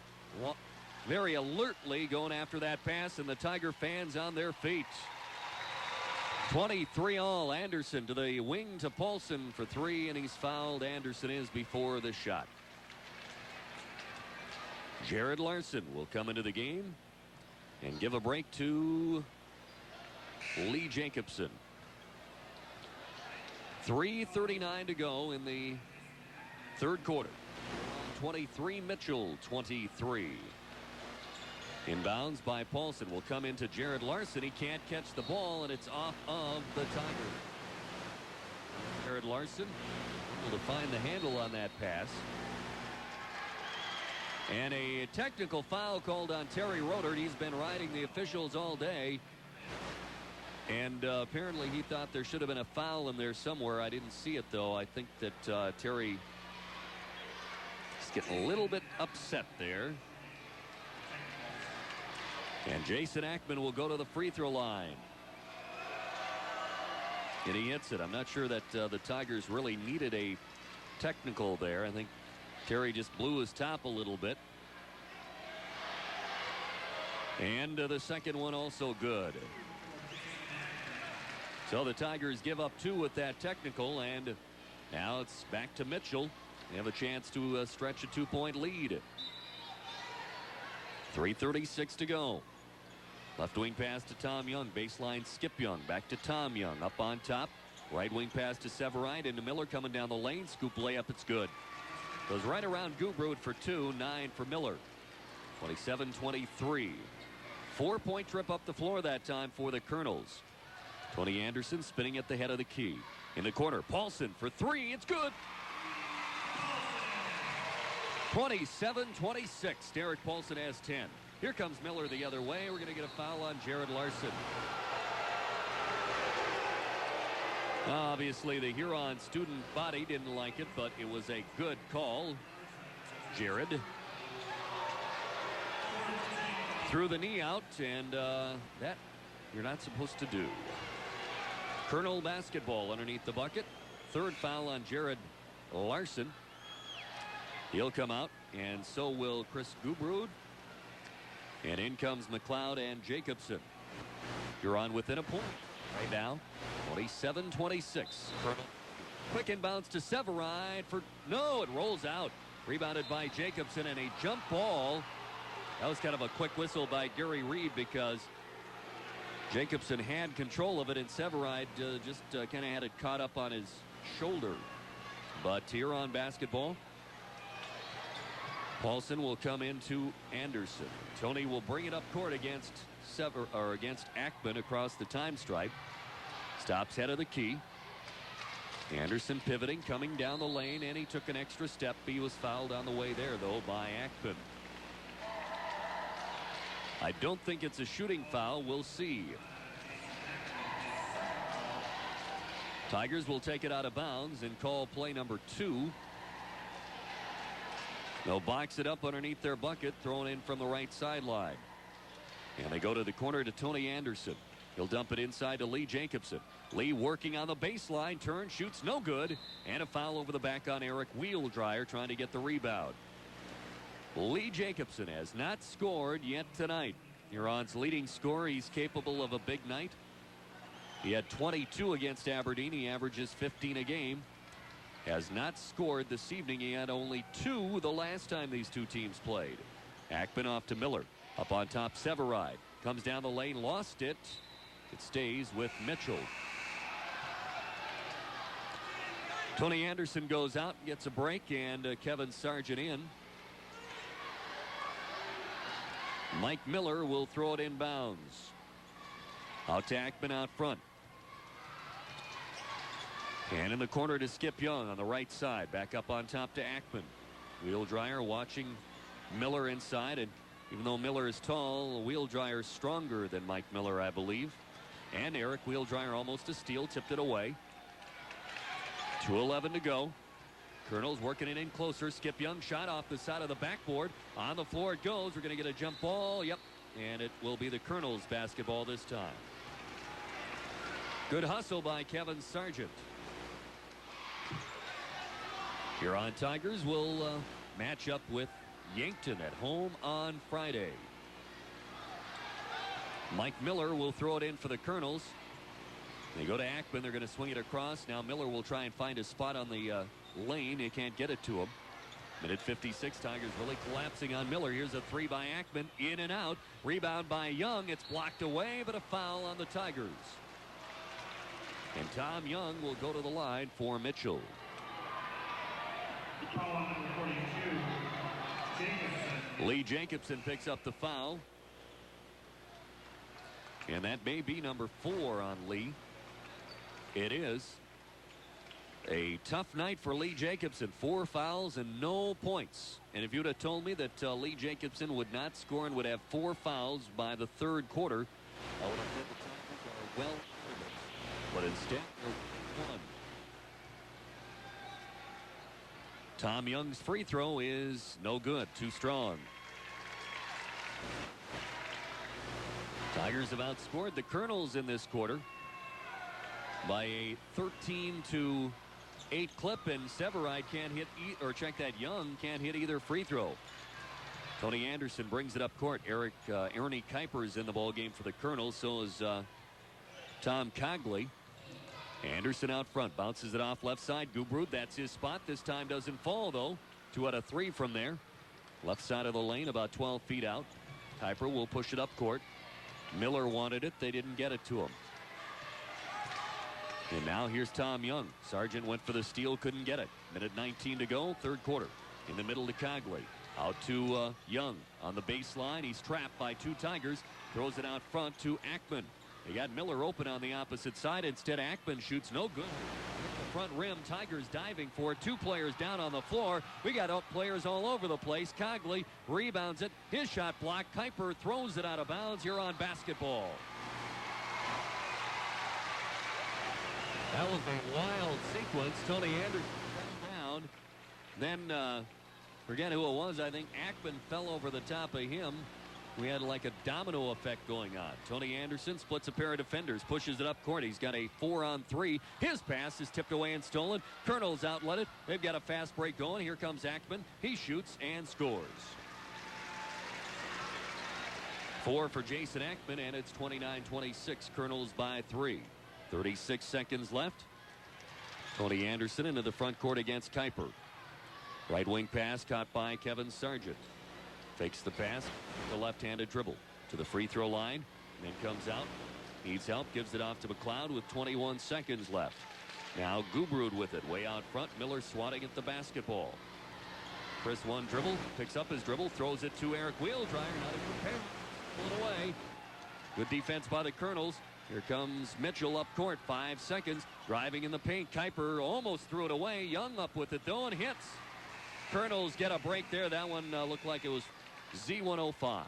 Very alertly going after that pass, and the Tiger fans on their feet. 23 all. Anderson to the wing to Paulson for 3, and he's fouled. Anderson is before the shot. Jared Larson will come into the game and give a break to Lee Jacobson. 3:39 to go in the third quarter. 23, Mitchell 23. Inbounds by Paulson will come into Jared Larson. He can't catch the ball, and it's off of the Tigers. Jared Larson able to find the handle on that pass. And a technical foul called on Terry Rodert. He's been riding the officials all day. And apparently he thought there should have been a foul in there somewhere. I didn't see it, though. I think that Terry is getting a little bit upset there. And Jason Ackman will go to the free throw line. And he hits it. I'm not sure that the Tigers really needed a technical there. I think Terry just blew his top a little bit. And the second one also good. So the Tigers give up 2 with that technical, and now it's back to Mitchell. They have a chance to stretch a 2-point lead. 3:36 to go. Left wing pass to Tom Young. Baseline Skip Young. Back to Tom Young. Up on top. Right wing pass to Severide. Into Miller coming down the lane. Scoop layup. It's good. Goes right around Gubrud for 2. 9 for Miller. 27-23. 4-point trip up the floor that time for the Colonels. Tony Anderson spinning at the head of the key. In the corner, Paulson for three. It's good. 27-26. Derek Paulson has 10. Here comes Miller the other way. We're going to get a foul on Jared Larson. Obviously, the Huron student body didn't like it, but it was a good call. Jared threw the knee out, and that you're not supposed to do. Colonel basketball underneath the bucket. Third foul on Jared Larson. He'll come out, and so will Chris Gubrud. And in comes McLeod and Jacobson. Huron within a point right now. 27-26. Quick inbounds to Severide for no, it rolls out. Rebounded by Jacobson, and a jump ball. That was kind of a quick whistle by Gary Reed because Jacobson had control of it, and Severide just kind of had it caught up on his shoulder. But Huron basketball. Paulson will come into Anderson. Tony will bring it up court against against Ackman across the time stripe. Stops head of the key. Anderson pivoting, coming down the lane, and he took an extra step. He was fouled on the way there, though, by Ackman. I don't think it's a shooting foul. We'll see. Tigers will take it out of bounds and call play number 2. They'll box it up underneath their bucket, thrown in from the right sideline. And they go to the corner to Tony Anderson. He'll dump it inside to Lee Jacobson. Lee working on the baseline, turn, shoots, no good. And a foul over the back on Eric Wheeldryer trying to get the rebound. Lee Jacobson has not scored yet tonight. Huron's leading scorer. He's capable of a big night. He had 22 against Aberdeen. He averages 15 a game. Has not scored this evening. He had only 2 the last time these two teams played. Ackman off to Miller. Up on top, Severide. Comes down the lane, lost it. It stays with Mitchell. Tony Anderson goes out and gets a break, and Kevin Sargent in. Mike Miller will throw it inbounds. Out to Ackman out front. And in the corner to Skip Young on the right side. Back up on top to Ackman. Wheeldryer watching Miller inside. And even though Miller is tall, Wheeldryer stronger than Mike Miller, I believe. And Eric Wheeldryer almost a steal. Tipped it away. 2:11 to go. Colonel's working it in closer. Skip Young shot off the side of the backboard. On the floor it goes. We're going to get a jump ball. Yep. And it will be the Colonel's basketball this time. Good hustle by Kevin Sargent. Huron Tigers will match up with Yankton at home on Friday. Mike Miller will throw it in for the Colonels. They go to Ackman. They're going to swing it across. Now Miller will try and find a spot on the lane. He can't get it to him. Minute 56. Tigers really collapsing on Miller. Here's a 3 by Ackman. In and out. Rebound by Young. It's blocked away, but a foul on the Tigers. And Tom Young will go to the line for Mitchell. Lee Jacobson picks up the foul. And that may be number 4 on Lee. It is. A tough night for Lee Jacobson. 4 fouls and no points. And if you'd have told me that Lee Jacobson would not score and would have 4 fouls by the 3rd quarter, I would have said the Tigers are well. But instead, they're 1. Tom Young's free throw is no good. Too strong. Tigers have outscored the Colonels in this quarter by a 13-8 clip, and Severide can't hit Young can't hit either free throw. Tony Anderson brings it up court. Ernie Kuiper is in the ball game for the Colonels. So is Tom Cogley. Anderson out front, bounces it off left side. Gubrud, that's his spot. This time doesn't fall, though. 2 out of 3 from there. Left side of the lane, about 12 feet out. Kuiper will push it up court. Miller wanted it. They didn't get it to him. And now here's Tom Young. Sargent went for the steal, couldn't get it. Minute 19 to go, 3rd quarter. In the middle to Cogley. Out to Young on the baseline. He's trapped by 2 Tigers. Throws it out front to Ackman. They got Miller open on the opposite side. Instead, Ackman shoots no good. The front rim, Tigers diving for it. 2 players down on the floor. We got players all over the place. Cogley rebounds it. His shot blocked. Kuiper throws it out of bounds. Huron basketball. That was a wild sequence. Tony Anderson down. Then, forget who it was. I think Ackman fell over the top of him. We had like a domino effect going on. Tony Anderson splits a pair of defenders, pushes it up court. He's got a 4-on-3. His pass is tipped away and stolen. Colonel's outlet it. They've got a fast break going. Here comes Ackman. He shoots and scores. 4 for Jason Ackman, and it's 29-26. Colonels by 3. 36 seconds left. Tony Anderson into the front court against Kuiper. Right wing pass caught by Kevin Sargent. Fakes the pass, the left-handed dribble to the free throw line, then comes out, needs help, gives it off to McLeod with 21 seconds left. Now Gubrud with it, way out front. Miller swatting at the basketball. Chris one dribble, picks up his dribble, throws it to Eric Wheeldryer, not even prepared, pull it away. Good defense by the Colonels. Here comes Mitchell up court, 5 seconds, driving in the paint. Kuiper almost threw it away. Young up with it though and hits. Colonels get a break there. That one looked like it was Z105.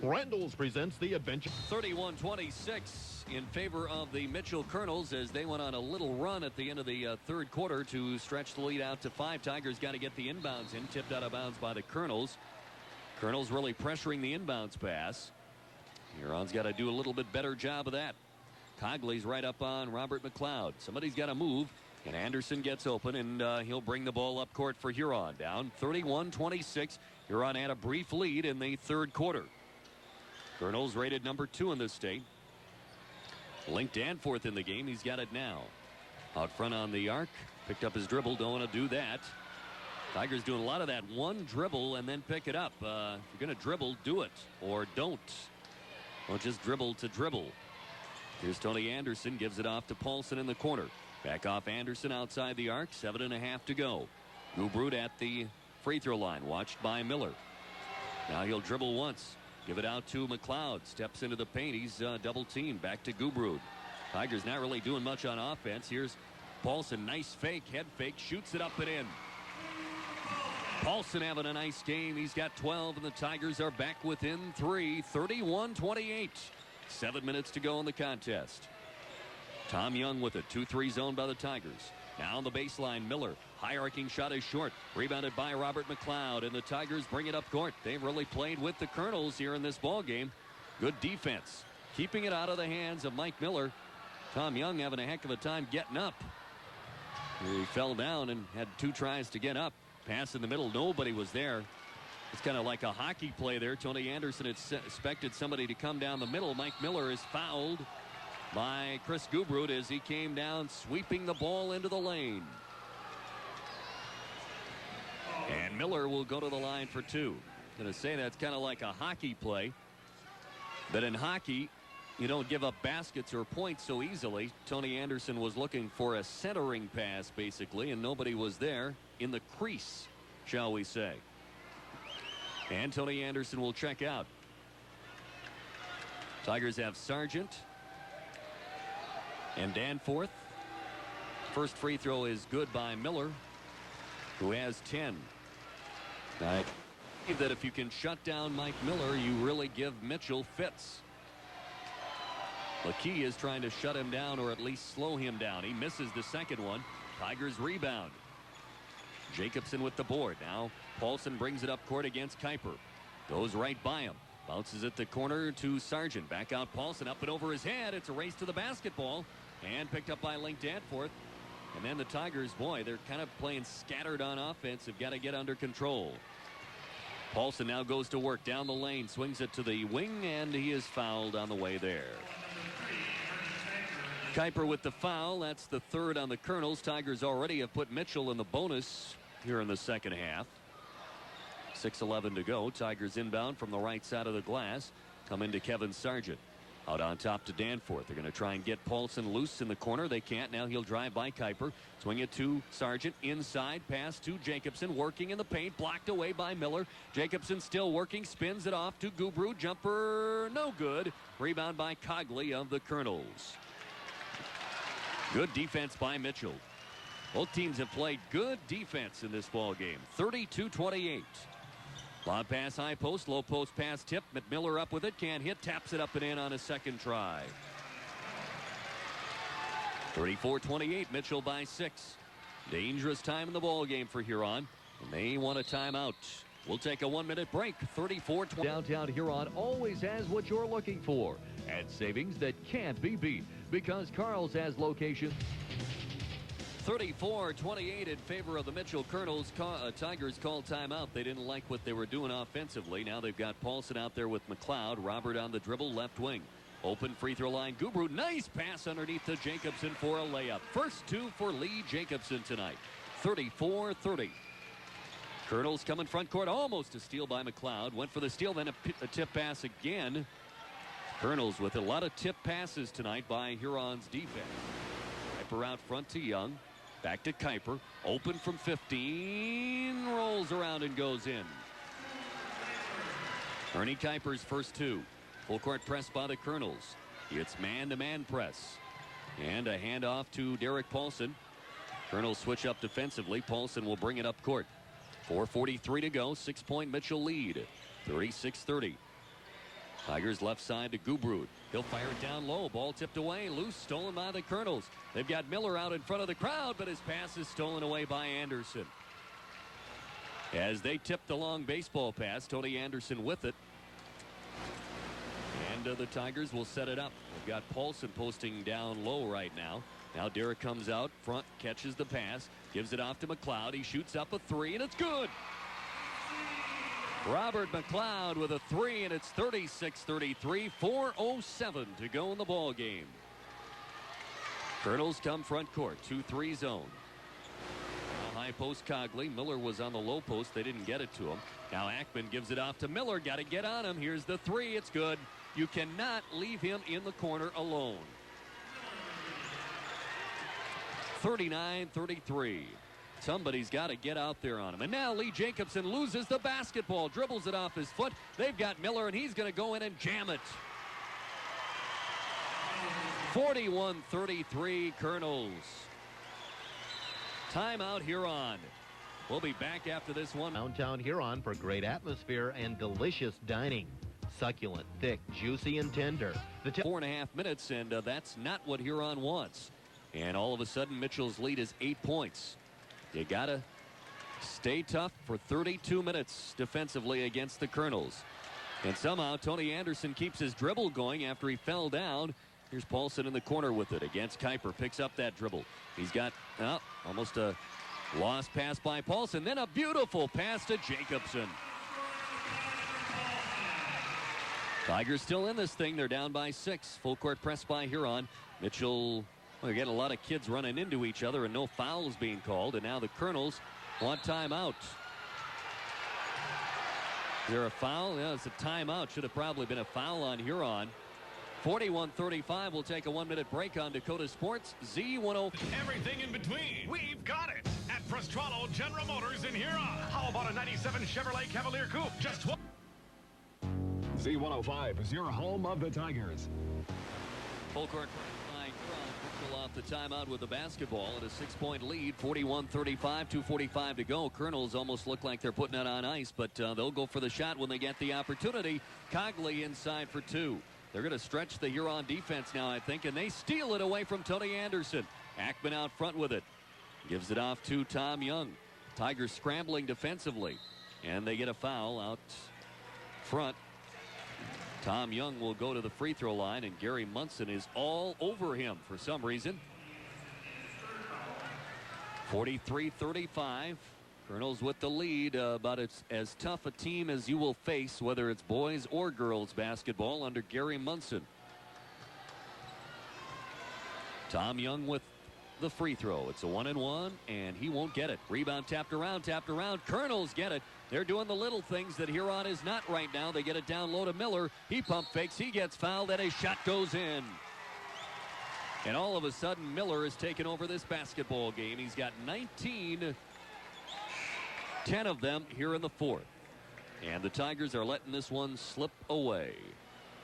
Randall's presents the adventure. 31-26 in favor of the Mitchell Colonels as they went on a little run at the end of the third quarter to stretch the lead out to 5. Tigers got to get the inbounds in, tipped out of bounds by the Colonels. Colonels really pressuring the inbounds pass. Huron's got to do a little bit better job of that. Cogley's right up on Robert McLeod. Somebody's got to move. And Anderson gets open, and he'll bring the ball up court for Huron. Down 31-26. Huron had a brief lead in the third quarter. Colonels rated number 2 in the state. Link Danforth in the game. He's got it now. Out front on the arc. Picked up his dribble. Don't want to do that. Tigers doing a lot of that. One dribble and then pick it up. If you're going to dribble, do it. Or don't. Don't just dribble to dribble. Here's Tony Anderson. Gives it off to Paulson in the corner. Back off Anderson outside the arc. 7.5 to go. Gubrud at the free throw line. Watched by Miller. Now he'll dribble once. Give it out to McLeod. Steps into the paint. He's double teamed. Back to Gubrud. Tigers not really doing much on offense. Here's Paulson. Nice fake. Head fake. Shoots it up and in. Paulson having a nice game. He's got 12, and the Tigers are back within 3. 31-28. 7 minutes to go in the contest. Tom Young with it. 2-3 zone by the Tigers. Now on the baseline, Miller. High arcing shot is short. Rebounded by Robert McLeod, and the Tigers bring it up court. They've really played with the Colonels here in this ball game. Good defense. Keeping it out of the hands of Mike Miller. Tom Young having a heck of a time getting up. He fell down and had 2 tries to get up. Pass in the middle. Nobody was there. It's kind of like a hockey play there. Tony Anderson had expected somebody to come down the middle. Mike Miller is fouled by Chris Gubrud as he came down, sweeping the ball into the lane. And Miller will go to the line for 2. Going to say that's kind of like a hockey play. But in hockey, you don't give up baskets or points so easily. Tony Anderson was looking for a centering pass, basically, and nobody was there in the crease, shall we say. And Tony Anderson will check out. Tigers have Sargent and Danforth. First free throw is good by Miller, who has 10. I believe that if you can shut down Mike Miller, you really give Mitchell fits. The key is trying to shut him down or at least slow him down. He misses the second one. Tigers rebound. Jacobson with the board. Now Paulson brings it up court against Kuiper. Goes right by him. Bounces at the corner to Sargent. Back out Paulson, up and over his head. It's a race to the basketball. And picked up by Link Danforth. And then the Tigers, boy, they're kind of playing scattered on offense. Have got to get under control. Paulson now goes to work down the lane. Swings it to the wing, and he is fouled on the way there. Kuiper with the foul. That's the 3rd on the Colonels. Tigers already have put Mitchell in the bonus here in the second half. 6:11 to go. Tigers inbound from the right side of the glass. Come into Kevin Sargent. Out on top to Danforth. They're going to try and get Paulson loose in the corner. They can't. Now he'll drive by Kuiper. Swing it to Sargent. Inside. Pass to Jacobson. Working in the paint. Blocked away by Miller. Jacobson still working. Spins it off to Gubru. Jumper. No good. Rebound by Cogley of the Colonels. Good defense by Mitchell. Both teams have played good defense in this ball game. 32-28. Lob pass, high post, low post pass tip. McMiller up with it, can't hit, taps it up and in on a second try. 34-28, Mitchell by 6. Dangerous time in the ball game for Huron, and they want a timeout. We'll take a 1-minute break. 34-20. Downtown Huron always has what you're looking for, and savings that can't be beat, because Carl's has locations. 34-28 in favor of the Mitchell Colonels. Tigers called timeout. They didn't like what they were doing offensively. Now they've got Paulson out there with McLeod. Robert on the dribble, left wing. Open free throw line. Gubru, nice pass underneath to Jacobson for a layup. First two for Lee Jacobson tonight. 34-30. Colonels come in front court. Almost a steal by McLeod. Went for the steal, then a tip pass again. Colonels with a lot of tip passes tonight by Huron's defense. Kuiper out front to Young. Back to Kuiper. Open from 15. Rolls around and goes in. Ernie Kuiper's first two. Full court press by the Colonels. It's man-to-man press. And a handoff to Derek Paulson. Colonels switch up defensively. Paulson will bring it up court. 4:43 to go. 6-point Mitchell lead. 36-30. Tigers left side to Gubru. He'll fire it down low. Ball tipped away. Loose. Stolen by the Colonels. They've got Miller out in front of the crowd, but his pass is stolen away by Anderson. As they tip the long baseball pass, Tony Anderson with it. And the Tigers will set it up. They've got Paulson posting down low right now. Now Derek comes out front, catches the pass, gives it off to McLeod. He shoots up a three, and it's good. Robert McLeod with a three, and it's 36-33. 4:07 to go in the ball game. Colonels come front court. 2-3 zone. Now high post Cogley. Miller was on the low post. They didn't get it to him. Now Ackman gives it off to Miller. Got to get on him. Here's the three. It's good. You cannot leave him in the corner alone. 39-33. Somebody's got to get out there on him. And now Lee Jacobson loses the basketball. Dribbles it off his foot. They've got Miller, and he's going to go in and jam it. 41-33 Colonels. Timeout Huron. We'll be back after this one. Downtown Huron for great atmosphere and delicious dining. Succulent, thick, juicy, and tender. 4.5 minutes, and that's not what Huron wants. And all of a sudden, Mitchell's lead is 8 points. You got to stay tough for 32 minutes defensively against the Colonels. And somehow Tony Anderson keeps his dribble going after he fell down. Here's Paulson in the corner with it against Kuiper. Picks up that dribble. He's got almost a lost pass by Paulson. Then a beautiful pass to Jacobson. Tigers still in this thing. They're down by 6. Full court press by Huron. Mitchell. Well, they're getting a lot of kids running into each other and no fouls being called. And now the Colonels want timeout. Is there a foul? Yeah, it's a timeout. Should have probably been a foul on Huron. 41-35. We'll take a 1-minute break on Dakota Sports Z105. Everything in between. We've got it at Prostrollo General Motors in Huron. How about a 97 Chevrolet Cavalier Coupe? Just what? Z105 is your home of the Tigers. Full court by Huron. Mitchell off the timeout with the basketball at a 6-point lead. 41-35. 2:45 to go. Colonels almost look like they're putting it on ice, but they'll go for the shot when they get the opportunity. Cogley inside for 2. They're going to stretch the Huron defense now, I think, and they steal it away from Tony Anderson. Ackman out front with it. Gives it off to Tom Young. Tigers scrambling defensively, and they get a foul out front. Tom Young will go to the free throw line, and Gary Munson is all over him for some reason. 43-35. Colonels with the lead, but it's as tough a team as you will face, whether it's boys or girls basketball, under Gary Munson. Tom Young with the free throw. It's a 1-and-1, and he won't get it. Rebound tapped around. Colonels get it. They're doing the little things that Huron is not right now. They get it down low to Miller. He pump fakes. He gets fouled, and his shot goes in. And all of a sudden, Miller has taken over this basketball game. He's got 19, 10 of them here in the fourth. And the Tigers are letting this one slip away.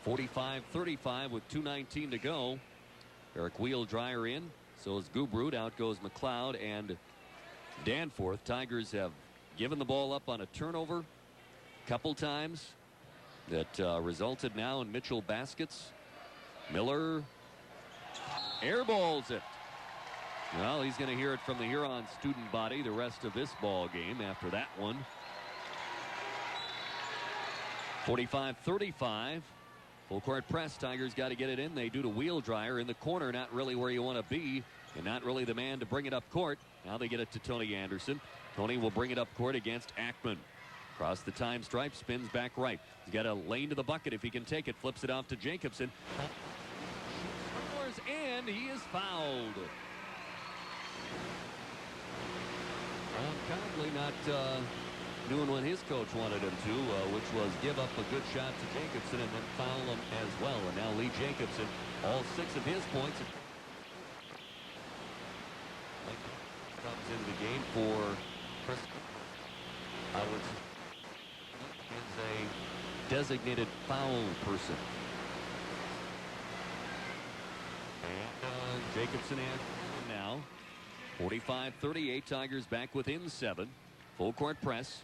45-35 with 2:19 to go. Eric Wheeldryer in. So is Gubrud. Out goes McLeod and Danforth. Tigers have given the ball up on a turnover a couple times. That resulted now in Mitchell baskets. Miller airballs it. Well, he's going to hear it from the Huron student body the rest of this ball game after that one. 45-35. Full court press. Tigers got to get it in. They do to Wheeldryer in the corner. Not really where you want to be. And not really the man to bring it up court. Now they get it to Tony Anderson. Tony will bring it up court against Ackman. Across the time stripe. Spins back right. He's got a lane to the bucket if he can take it. Flips it off to Jacobson. Scores, and he is fouled. Conley not doing what his coach wanted him to, which was give up a good shot to Jacobson and then foul him as well. And now Lee Jacobson, all 6 of his points, comes into the game for Chris. Is a designated foul person. And Jacobson and now 45-38. Tigers back within 7. Full court press.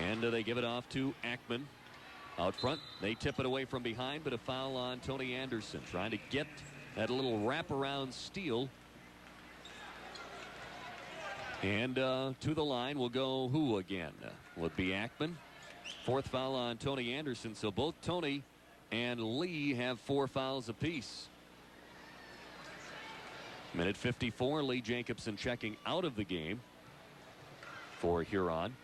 And they give it off to Ackman. Out front, they tip it away from behind, but a foul on Tony Anderson. Trying to get that little wraparound steal. And to the line will go who again? Will it be Ackman? 4th foul on Tony Anderson. So both Tony and Lee have 4 fouls apiece. Minute 54. Lee Jacobson checking out of the game for Huron.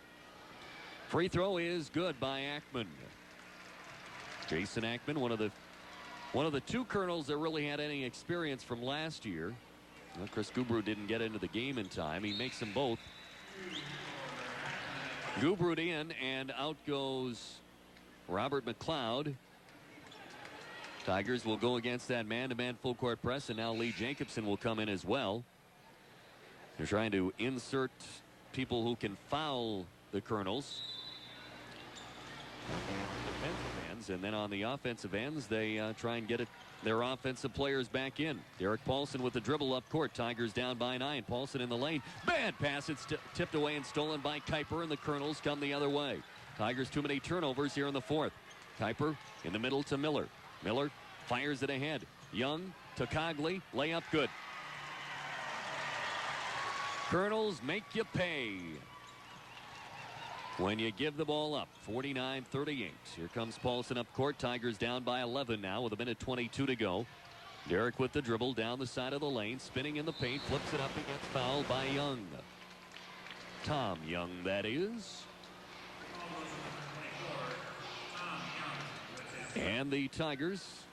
Free throw is good by Ackman. Jason Ackman, one of the 2 Colonels that really had any experience from last year. Well, Chris Gubrud didn't get into the game in time. He makes them both. Gubrud in, and out goes Robert McLeod. Tigers will go against that man-to-man full court press, and now Lee Jacobson will come in as well. They're trying to insert people who can foul the Colonels. Defensive ends, and then on the offensive ends, they try and get their offensive players back in. Derek Paulson with the dribble up court. Tigers down by 9. Paulson in the lane. Bad pass. It's tipped away and stolen by Kuiper, and the Colonels come the other way. Tigers too many turnovers here in the 4th. Kuiper in the middle to Miller. Miller fires it ahead. Young to Cogley. Layup good. Colonels make you pay when you give the ball up. 49-38. Here comes Paulson up court. Tigers down by 11 now with a minute 22 to go. Derek with the dribble down the side of the lane. Spinning in the paint. Flips it up and gets fouled by Young. Tom Young, that is. And the Tigers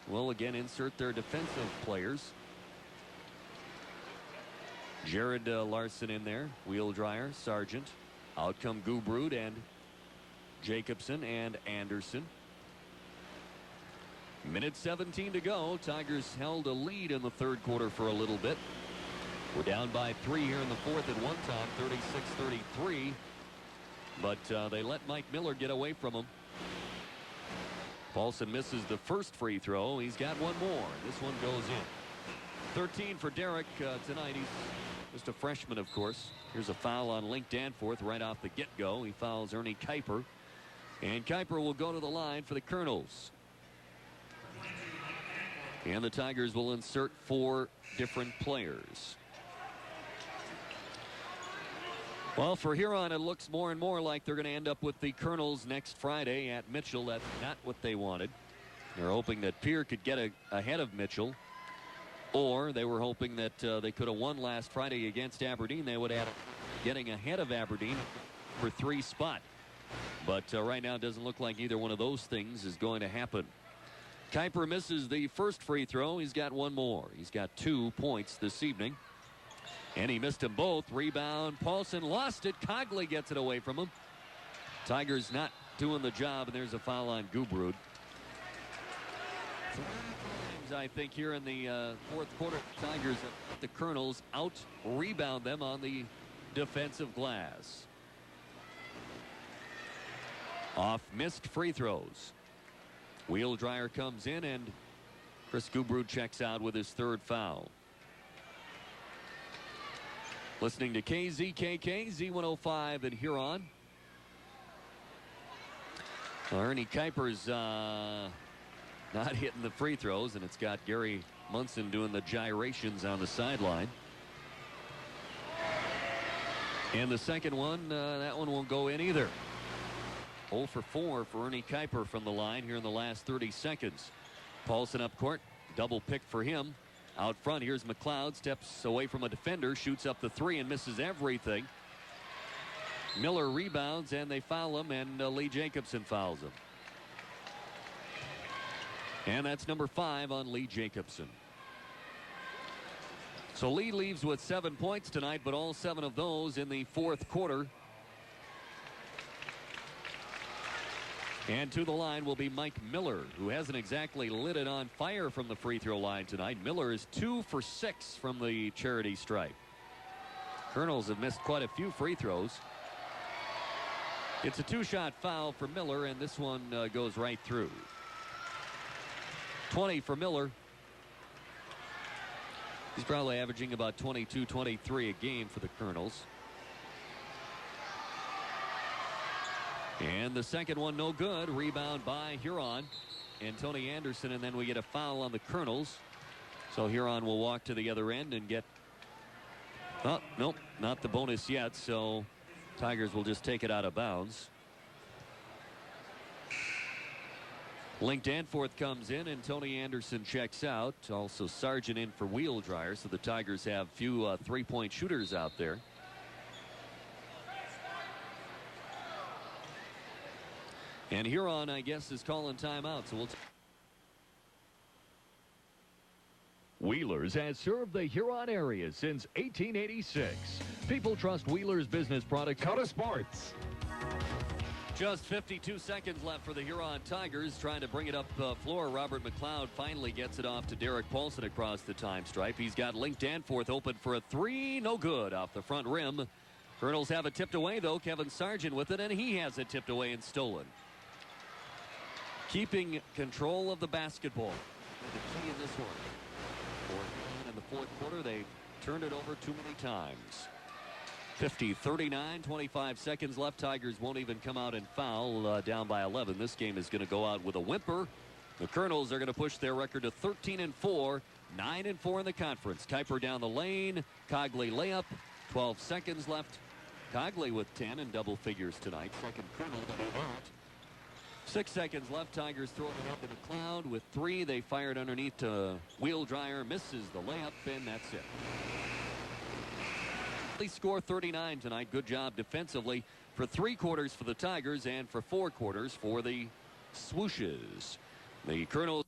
will again insert their defensive players. Jared Larson in there. Wheeldryer, Sargent. Out come Gubrud and Jacobson and Anderson. Minute 17 to go. Tigers held a lead in the 3rd quarter for a little bit. We're down by 3 here in the 4th at one time, 36-33. But they let Mike Miller get away from them. Paulson misses the first free throw. He's got one more. This one goes in. 13 for Derek tonight. He's just a freshman, of course. Here's a foul on Link Danforth right off the get-go. He fouls Ernie Kuiper. And Kuiper will go to the line for the Colonels. And the Tigers will insert 4 different players. Well, for Huron, it looks more and more like they're going to end up with the Colonels next Friday at Mitchell. That's not what they wanted. They're hoping that Pierre could get ahead of Mitchell. Or they were hoping that they could have won last Friday against Aberdeen. They would have getting ahead of Aberdeen for 3 spot. But right now it doesn't look like either one of those things is going to happen. Kuiper misses the first free throw. He's got one more. He's got 2 points this evening. And he missed them both. Rebound. Paulson lost it. Cogley gets it away from him. Tigers not doing the job, and there's a foul on Gubrud. I think here in the fourth quarter, Tigers the Colonels out rebound them on the defensive glass. Off missed free throws. Wheel dryer comes in, and Chris Gubrud checks out with his third foul. Listening to KZKK Z105 in Huron. Ernie Kuiper's not hitting the free throws, and it's got Gary Munson doing the gyrations on the sideline. And the second one, that one won't go in either. 0 for 4 for Ernie Kuiper from the line here in the last 30 seconds. Paulson up court, double pick for him. Out front, here's McLeod, steps away from a defender, shoots up the three and misses everything. Miller rebounds, and they foul him, and Lee Jacobson fouls him. And that's number 5 on Lee Jacobson. So Lee leaves with 7 points tonight, but all 7 of those in the fourth quarter. And to the line will be Mike Miller, who hasn't exactly lit it on fire from the free throw line tonight. Miller is 2 for 6 from the charity stripe. Colonels have missed quite a few free throws. It's a 2-shot foul for Miller, and this one goes right through. 20 for Miller. He's probably averaging about 22, 23 a game for the Colonels. And the second one no good. Rebound by Huron and Tony Anderson, and then we get a foul on the Colonels. So Huron will walk to the other end and get, oh, nope, not the bonus yet. So Tigers will just take it out of bounds. Link Danforth comes in, and Tony Anderson checks out. Also Sargent in for Wheel Dryer, so the Tigers have few three-point shooters out there. And Huron, I guess, is calling timeout, so we'll Wheelers has served the Huron area since 1886. People trust Wheelers business products. Coda Sports. Just 52 seconds left for the Huron Tigers, trying to bring it up floor. Robert McLeod finally gets it off to Derek Paulson across the time stripe. He's got Link Danforth open for a three. No good off the front rim. Colonels have it tipped away, though. Kevin Sargent with it, and he has it tipped away and stolen. Keeping control of the basketball. The key in this one. In the fourth quarter, they turned it over too many times. 50-39, 25 seconds left. Tigers won't even come out and foul, down by 11. This game is going to go out with a whimper. The Colonels are going to push their record to 13-4, 9-4 in the conference. Kuiper down the lane. Cogley layup. 12 seconds left. Cogley with 10 in double figures tonight. Second Colonel to move out. 6 seconds left. Tigers throwing it up in the cloud with 3. They fired underneath to Wheel Dryer. Misses the layup, and that's it. They score 39 tonight. Good job defensively for 3 quarters for the Tigers and for 4 quarters for the Swooshes. The Colonels.